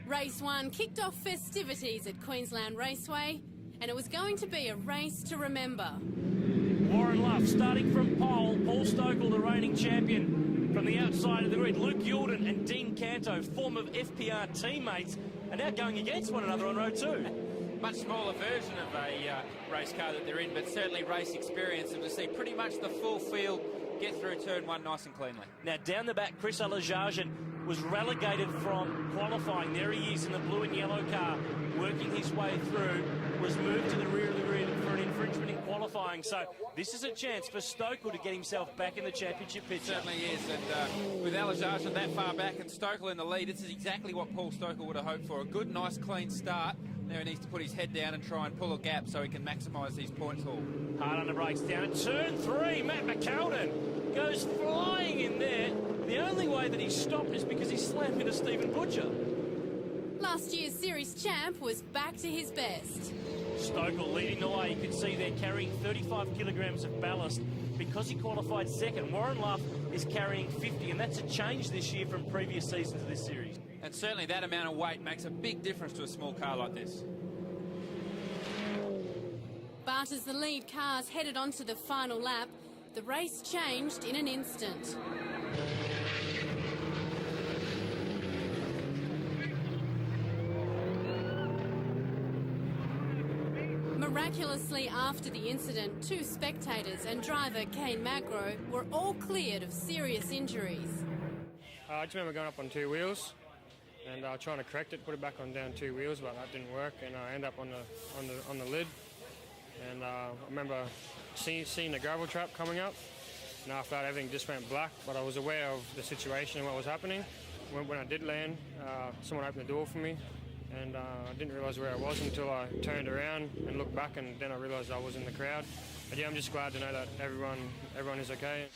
Race 1 kicked off festivities at Queensland Raceway, and it was going to be a race to remember. Warren Luff starting from pole, Paul Stokel, the reigning champion, from the outside of the grid. Luke Youlden and Dean Canto, former FPR teammates, are now going against one another on road 2. Much smaller version of a race car that they're in, but certainly race experience, and to see pretty much the full field get through turn 1 nice and cleanly. Now down the back, Chris Alajajan was relegated from qualifying. There he is in the blue and yellow car, working his way through, was moved to the rear of the grid for an infringement in qualifying. So this is a chance for Stokel to get himself back in the championship picture. Certainly is, and with Alajajan that far back and Stokel in the lead, this is exactly what Paul Stokel would have hoped for. A good, nice, clean start. Now he needs to put his head down and try and pull a gap so he can maximise these points haul. Hard on the brakes down at turn 3. Matt McKeldin goes flying in there. The only way that he stopped is because he slammed into Stephen Butcher. Last year's series champ was back to his best. Stokel leading the way. You can see they're carrying 35 kilograms of ballast because he qualified second. Warren Luff is carrying 50, and that's a change this year from previous seasons of this series. And certainly that amount of weight makes a big difference to a small car like this. But as the lead cars headed onto the final lap, the race changed in an instant. Miraculously, after the incident, 2 spectators and driver Kane Magro were all cleared of serious injuries. I just remember going up on 2 wheels and trying to correct it, put it back on down 2 wheels, but that didn't work, and I ended up on the lid. And I remember seeing the gravel trap coming up, and after that everything just went black. But I was aware of the situation and what was happening. When I did land, someone opened the door for me, and I didn't realise where I was until I turned around and looked back, and then I realised I was in the crowd. But yeah, I'm just glad to know that everyone is okay.